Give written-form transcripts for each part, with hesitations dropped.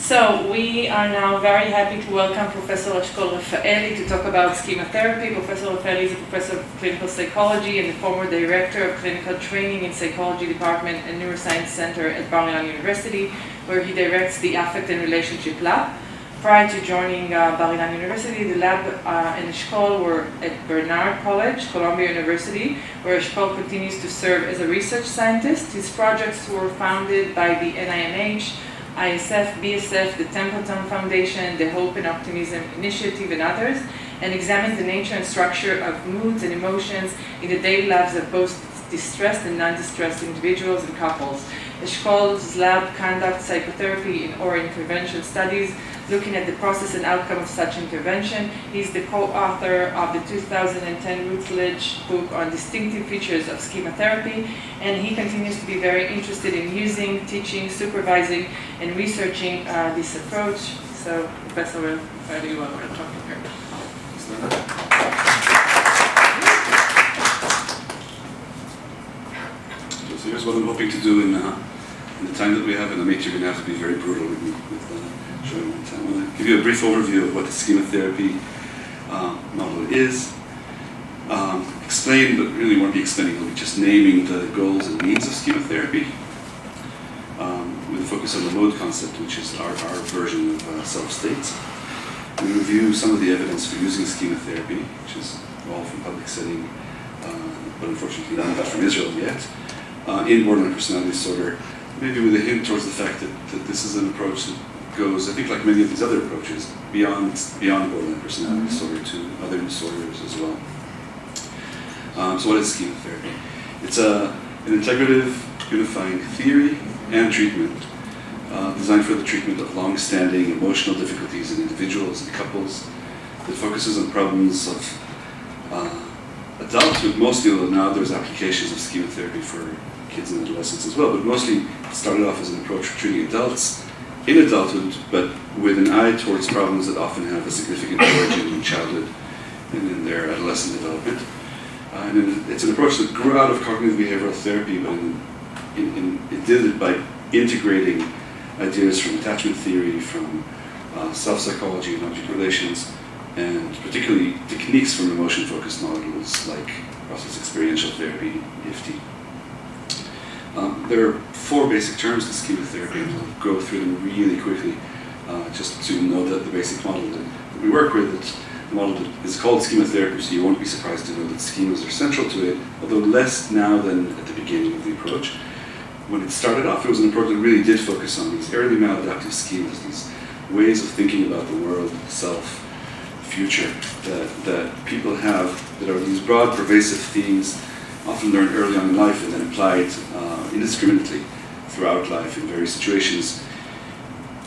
So we are now very happy to welcome Professor Ashkol Raffaeli to talk about schema therapy. Professor Raffaeli is a professor of clinical psychology and the former director of clinical training in psychology department and neuroscience center at University, where he directs the affect and relationship lab. Prior to joining University, the lab and Eshkol were at Bernard College, Columbia University, where Eshkol continues to serve as a research scientist. His projects were founded by the NIMH, ISF, BSF, the Templeton Foundation, the Hope and Optimism Initiative, and others, and examined the nature and structure of moods and emotions in the daily lives of both distressed and non-distressed individuals and couples. Eshkol's lab conducts psychotherapy or intervention studies, looking at the process and outcome of such intervention. He's the co-author of the 2010 Routledge book on distinctive features of schema therapy, and he continues to be very interested in using, teaching, supervising, and researching this approach. So, Professor Raffaeli, you want to talk here? So here's what I'm hoping to do in the time that we have, and I make sure you're going to have to be very brutal with me showing my time. I'm going to give you a brief overview of what the schema therapy model is. Explain, but really won't be explaining, I'll be just naming the goals and needs of schema therapy, with a focus on the mode concept, which is our version of self-states. We review some of the evidence for using schema therapy, which is all from public setting, but unfortunately not from Israel yet, in borderline personality disorder, maybe with a hint towards the fact that this is an approach that goes, I think like many of these other approaches, beyond borderline personality disorder to other disorders as well. So what is schema therapy? It's an integrative, unifying theory and treatment designed for the treatment of long-standing emotional difficulties in individuals and couples that focuses on problems of adulthood mostly, although now there's applications of schema therapy for kids and adolescents as well, but mostly started off as an approach for treating adults in adulthood, but with an eye towards problems that often have a significant origin in childhood and in their adolescent development. And it's an approach that grew out of cognitive behavioral therapy, but it did it by integrating ideas from attachment theory, from self-psychology and object relations, and particularly techniques from emotion-focused models like process experiential therapy, EFT. There are four basic terms to schema therapy, and I'll go through them really quickly, just to know that the basic model that we work with, the model that is called schema therapy, so you won't be surprised to know that schemas are central to it, although less now than at the beginning of the approach. When it started off, it was an approach that really did focus on these early maladaptive schemas, these ways of thinking about the world, self, future, that people have, that are these broad, pervasive themes, often learned early on in life and then applied indiscriminately throughout life in various situations.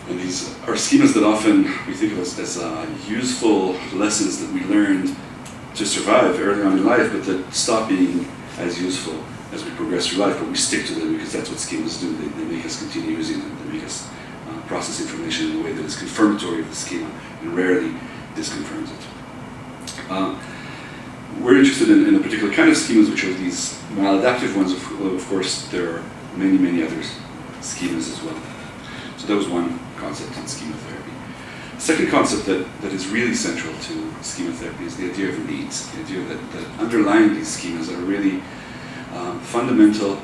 And these are schemas that often we think of as useful lessons that we learned to survive early on in life, but that stop being as useful as we progress through life, but we stick to them because that's what schemas do. They make us continue using them. They make us process information in a way that is confirmatory of the schema and rarely disconfirms it. We're interested in a particular kind of schemas, which are these maladaptive ones. Of course, there are many, many other schemas as well. So that was one concept on schema therapy. The second concept that is really central to schema therapy is the idea of needs. The idea that underlying these schemas are really fundamental,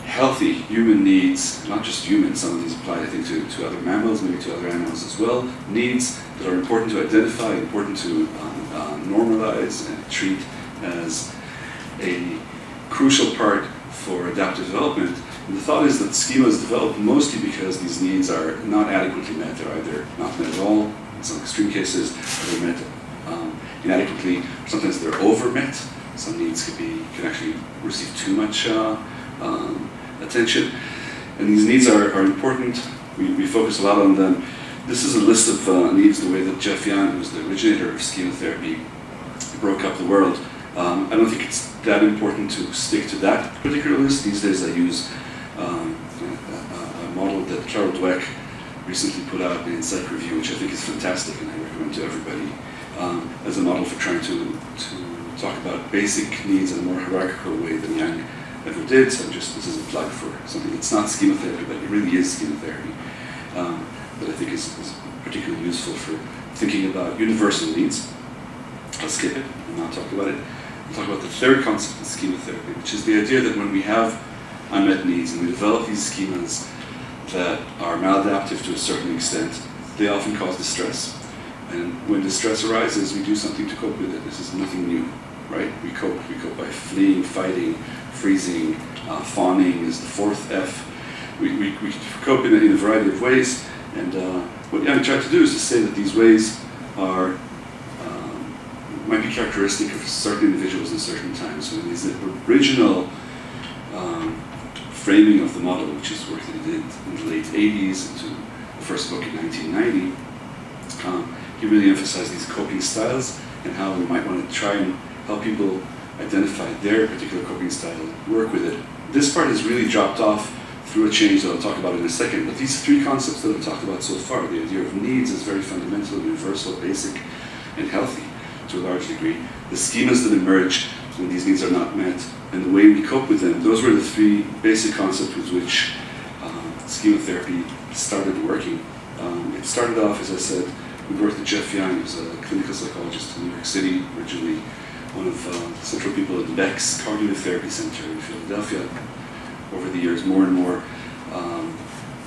healthy human needs, not just humans. Some of these apply, I think, to other mammals, maybe to other animals as well. Needs that are important to identify, important to normalize and treat as a crucial part for adaptive development. And the thought is that schemas develop mostly because these needs are not adequately met. They're either not met at all, in some extreme cases, or they're met inadequately. Sometimes they're over-met. Some needs can actually receive too much attention. And these needs are important. We focus a lot on them. This is a list of needs, the way that Jeff Young, who's the originator of schema therapy, broke up the world. I don't think it's that important to stick to that particular list. These days I use a model that Carol Dweck recently put out in Psych Review, which I think is fantastic and I recommend to everybody, as a model for trying to talk about basic needs in a more hierarchical way than Young ever did. So this is a plug for something that's not schema therapy, but it really is schema therapy. that I think is particularly useful for thinking about universal needs. I'll skip it and not talk about it. We'll talk about the third concept of schema therapy, which is the idea that when we have unmet needs and we develop these schemas that are maladaptive to a certain extent, they often cause distress. And when distress arises, we do something to cope with it. This is nothing new, right? We cope by fleeing, fighting, freezing, fawning is the fourth F. We cope in a variety of ways, and what Jan tried to do is to say that these ways are might be characteristic of certain individuals in certain times. So in his original framing of the model, which is work that he did in the late 80s into the first book in 1990, he really emphasized these coping styles and how we might want to try and help people identify their particular coping style, work with it. This part has really dropped off through a change that I'll talk about in a second, but these three concepts that I've talked about so far, the idea of needs is very fundamental, universal, basic, and healthy to a large degree. The schemas that emerge when these needs are not met, and the way we cope with them, those were the three basic concepts with which schema therapy started working. It started off, as I said, we worked with Jeff Young, who's a clinical psychologist in New York City, originally one of the central people at the Beck's Cognitive Therapy Center in Philadelphia. Over the years, more and more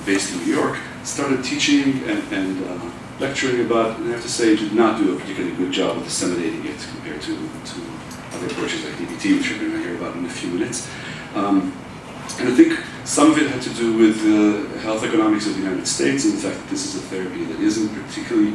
based in New York, started teaching and lecturing about, and I have to say, did not do a particularly good job of disseminating it compared to other approaches like DBT, which we're going to hear about in a few minutes. And I think some of it had to do with the health economics of the United States and the fact that this is a therapy that isn't particularly,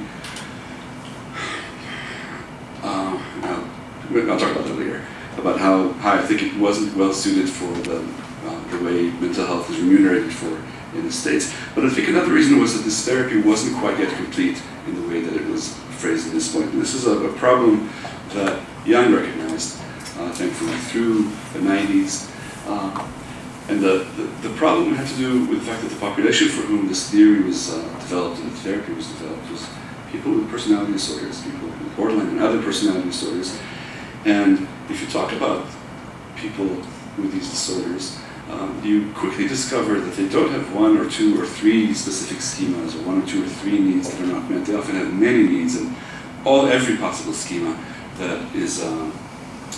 I'll talk about that later, about how I think it wasn't well suited for the way mental health is remunerated for in the States. But I think another reason was that this therapy wasn't quite yet complete in the way that it was phrased at this point. And this is a problem that Young recognized, thankfully, through the 90s. And the problem had to do with the fact that the population for whom this theory was developed and the therapy was developed was people with personality disorders, people with borderline and other personality disorders. And if you talk about people with these disorders, you quickly discover that they don't have one or two or three specific schemas or one or two or three needs that are not met. They often have many needs and every possible schema that is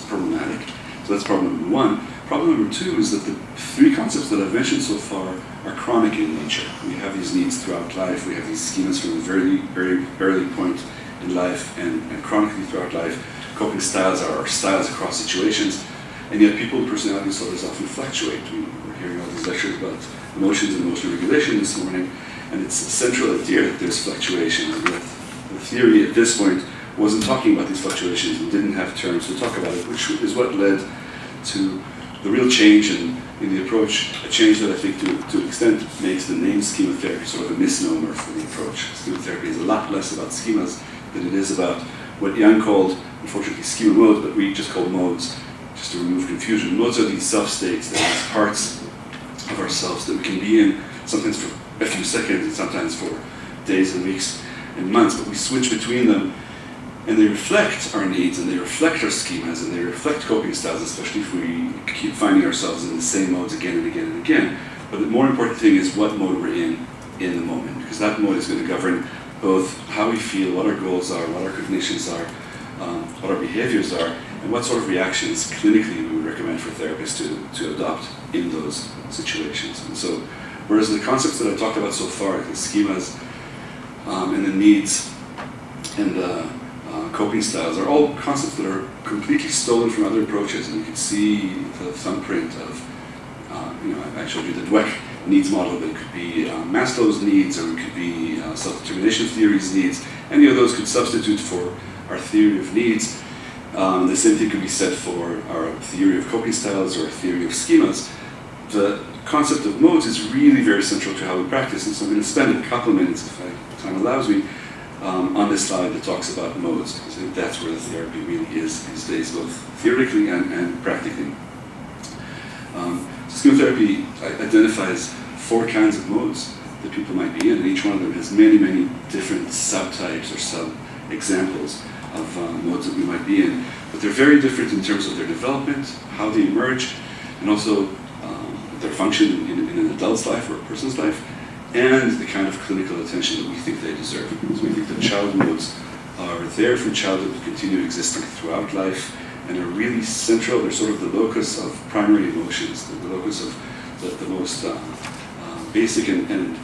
problematic. So that's problem number one. Problem number two is that the three concepts that I've mentioned so far are chronic in nature. We have these needs throughout life. We have these schemas from a very, very early point in life and chronically throughout life. Coping styles are styles across situations. And yet people with personality disorders often fluctuate. We were hearing all these lectures about emotions and emotional regulation this morning, and it's a central idea that there's fluctuation, and that the theory at this point wasn't talking about these fluctuations and didn't have terms to talk about it, which is what led to the real change in the approach, a change that I think to an extent makes the name schema therapy sort of a misnomer for the approach. Schema therapy is a lot less about schemas than it is about what Jan called, unfortunately, schema modes, but we just call modes, just to remove confusion. Modes are these self-states, they're these parts of ourselves that we can be in, sometimes for a few seconds and sometimes for days and weeks and months, but we switch between them, and they reflect our needs, and they reflect our schemas, and they reflect coping styles, especially if we keep finding ourselves in the same modes again and again and again. But the more important thing is what mode we're in the moment, because that mode is going to govern both how we feel, what our goals are, what our cognitions are, what our behaviors are, and what sort of reactions clinically we would recommend for therapists to adopt in those situations. And so, whereas the concepts that I talked about so far, the schemas and the needs and the coping styles, are all concepts that are completely stolen from other approaches, and you can see the thumbprint of, I showed you the Dweck needs model, but it could be Maslow's needs, or it could be self-determination theory's needs. Any of those could substitute for our theory of needs. The same thing could be said for our theory of coping styles or theory of schemas. The concept of modes is really very central to how we practice, and so I'm going to spend a couple of minutes, if time allows me, on this slide that talks about modes, because I think that's where the therapy really is these days, both theoretically and practically. Schema therapy identifies 4 kinds of modes that people might be in, and each one of them has many, many different subtypes or sub-examples of modes that we might be in. But they're very different in terms of their development, how they emerge, and also their function in an adult's life or a person's life. and the kind of clinical attention that we think they deserve. So we think that child modes are there from childhood to continue existing throughout life and are really central. They're sort of the locus of primary emotions, the locus of the most basic and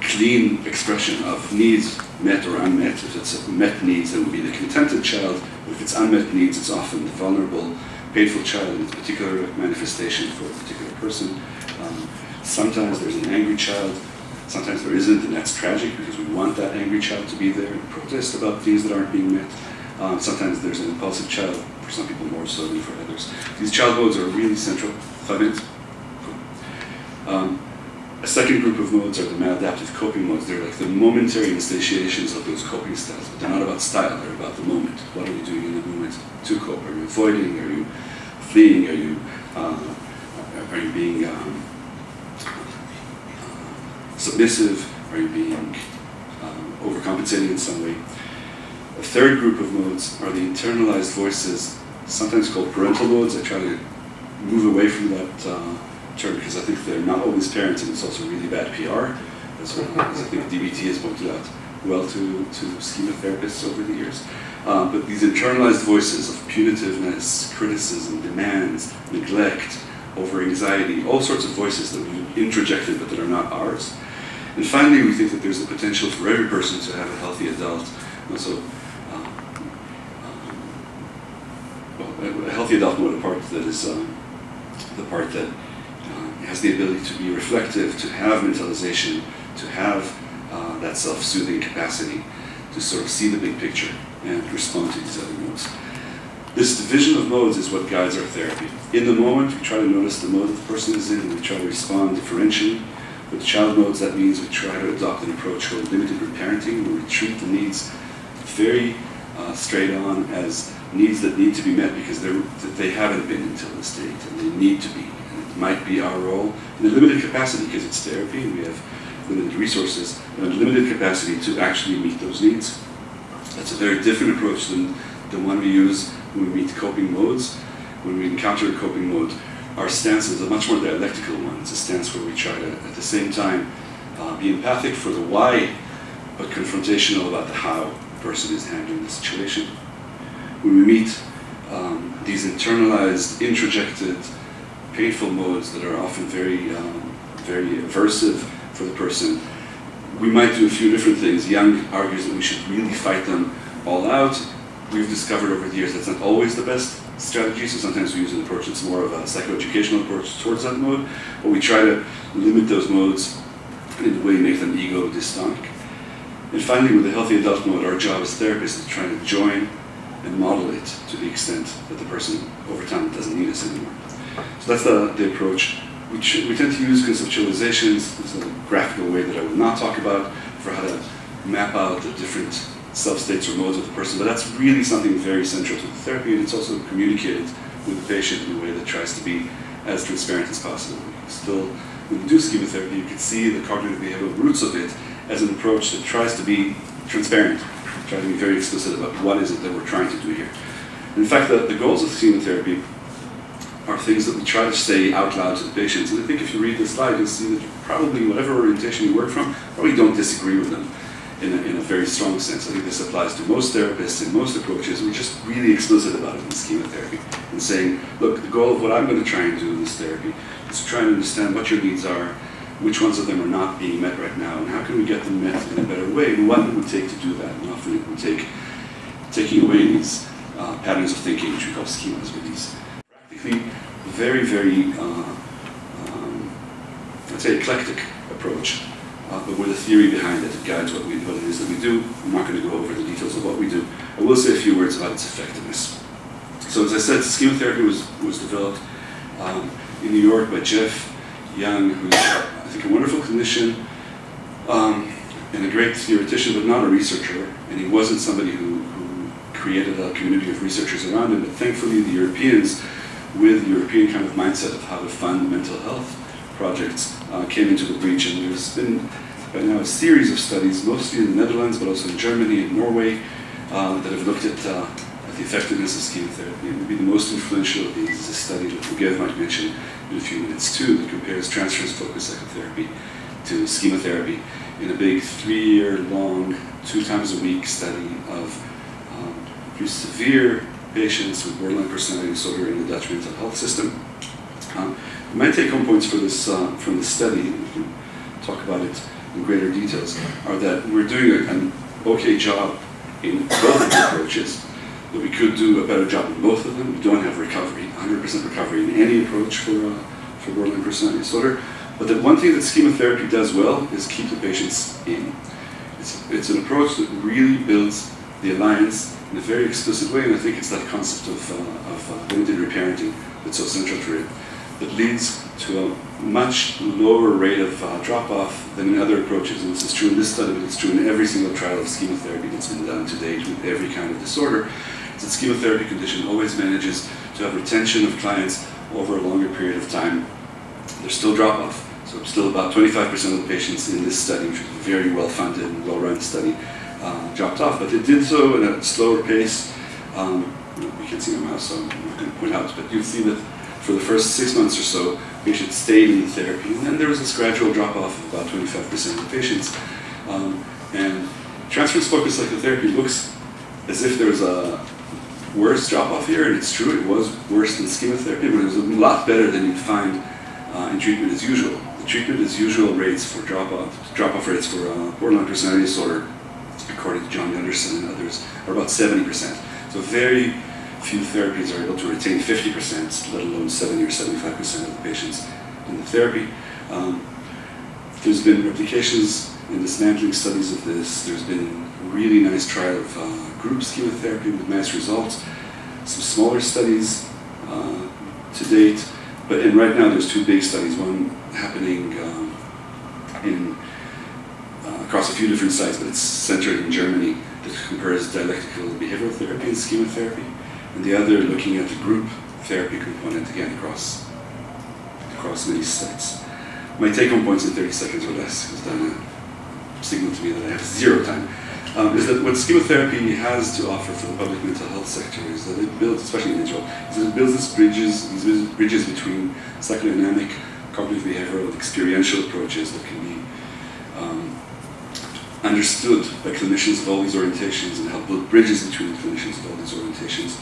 clean expression of needs, met or unmet. If it's met needs, then it would be the contented child. But if it's unmet needs, it's often the vulnerable, painful child in a particular manifestation for a particular person. Sometimes there's an angry child, sometimes there isn't, and that's tragic because we want that angry child to be there and protest about things that aren't being met. Sometimes there's an impulsive child, for some people more so than for others. These child modes are really central. 5 minutes? Cool. A second group of modes are the maladaptive coping modes. They're like the momentary instantiations of those coping styles, but they're not about style, they're about the moment. What are you doing in the moment to cope? Are you avoiding? Are you fleeing? Are you being submissive? Are you being overcompensating in some way? A third group of modes are the internalized voices, sometimes called parental modes. I try to move away from that term because I think they're not always parenting. It's also really bad PR, as well as I think DBT has pointed out well to schema therapists over the years. But these internalized voices of punitiveness, criticism, demands, neglect, over-anxiety, all sorts of voices that we've introjected but that are not ours. And finally, we think that there's the potential for every person to have a healthy adult, also a healthy adult mode, a part that is the part that has the ability to be reflective, to have mentalization, to have that self-soothing capacity, to sort of see the big picture and respond to these other modes. This division of modes is what guides our therapy. In the moment, we try to notice the mode that the person is in, and we try to respond differentially. With child modes, that means we try to adopt an approach called limited reparenting, where we treat the needs very straight on as needs that need to be met because they haven't been until this date, and they need to be. And it might be our role in a limited capacity because it's therapy and we have limited resources and a limited capacity to actually meet those needs. That's a very different approach than the one we use when we meet coping modes. When we encounter a coping mode, our stance is a much more dialectical one. It's a stance where we try to, at the same time, be empathic for the why, but confrontational about the how the person is handling the situation. When we meet these internalized, introjected, painful modes that are often very aversive for the person, we might do a few different things. Young argues that we should really fight them all out. We've discovered over the years that's not always the best strategy, so sometimes we use an approach that's more of a psychoeducational approach towards that mode, but we try to limit those modes in a way to make them ego dystonic. And finally, with the healthy adult mode, our job as therapists is to try to join and model it to the extent that the person over time doesn't need us anymore. So that's the approach. We tend to use conceptualizations. It's a graphical way that I will not talk about for how to map out the different self-states or modes of the person, but that's really something very central to the therapy, and it's also communicated with the patient in a way that tries to be as transparent as possible. Still, when you do schema therapy, you can see the cognitive behavioral roots of it as an approach that tries to be transparent, try to be very explicit about what is it that we're trying to do here. And in fact, the goals of schema therapy are things that we try to say out loud to the patients, and I think if you read this slide, you'll see that probably whatever orientation you work from, probably don't disagree with them in a very strong sense. I think this applies to most therapists and most approaches. We're just really explicit about it in schema therapy and saying, look, the goal of what I'm going to try and do in this therapy is to try and understand what your needs are, which ones of them are not being met right now, and how can we get them met in a better way, and what it would take to do that. And often it would take taking away these patterns of thinking, which we call schemas, or these practically very, very, I'd say, eclectic approach. But with a theory behind it, it guides what it is that we do. I'm not going to go over the details of what we do. I will say a few words about its effectiveness. So as I said, schema therapy was developed in New York by Jeff Young, who's, I think, a wonderful clinician and a great theoretician, but not a researcher. And he wasn't somebody who created a community of researchers around him. But thankfully, the Europeans, with the European kind of mindset of how to fund mental health projects, came into the breach, and there's been by now a series of studies, mostly in the Netherlands, but also in Germany and Norway, that have looked at the effectiveness of schema therapy. Maybe the most influential of these is a study that Gev might mention in a few minutes too, that compares transference-focused psychotherapy to schema therapy in a big 3-year-long, 2 times a week study of pretty severe patients with borderline personality disorder in the Dutch mental health system. My take-home points for this from the study, and we can talk about it in greater details, are that we're doing an okay job in both of the approaches, but we could do a better job in both of them. We don't have recovery, 100% recovery in any approach for borderline personality disorder. But the one thing that schema therapy does well is keep the patients in. It's an approach that really builds the alliance in a very explicit way, and I think it's that concept of limited reparenting that's so central to it, that leads to a much lower rate of drop-off than in other approaches. And this is true in this study, but it's true in every single trial of schema therapy that's been done to date with every kind of disorder. It's that schema therapy condition always manages to have retention of clients over a longer period of time. There's still drop-off. So still about 25% of the patients in this study, which was a very well-funded and well-run study, dropped off. But they did so at a slower pace. We can see my mouse, so I'm not going to point out, but you'll see that for the first 6 months or so, patients stayed in the therapy, and then there was this gradual drop-off of about 25% of the patients. And transference-focused psychotherapy looks as if there was a worse drop-off here, and it's true, it was worse than schema therapy, but it was a lot better than you'd find in treatment as usual. The treatment as usual rates for drop-off rates for borderline personality disorder, according to John Gunderson and others, are about 70%. So very few therapies are able to retain 50%, let alone 70 or 75% of the patients in the therapy. There's been replications and dismantling studies of this. There's been a really nice trial of group schema therapy with nice results. Some smaller studies to date, and right now there's 2 big studies, one happening across a few different sites, but it's centered in Germany, that compares dialectical behavioral therapy and schema therapy, and the other looking at the group therapy component, again, across many sites. My take-home points in 30 seconds or less, because Dana signaled to me that I have 0 time, is that what schema therapy has to offer for the public mental health sector is that it builds, especially in Israel, is that it builds these bridges between psychodynamic, cognitive behavioral, and experiential approaches that can be understood by clinicians of all these orientations and help build bridges between clinicians of all these orientations.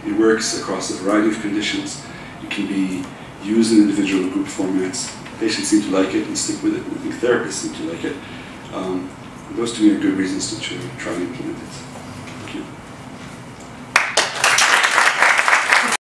It works across a variety of conditions. It can be used in individual and group formats. Patients seem to like it and stick with it, and I think therapists seem to like it. Those to me are good reasons to try and implement it.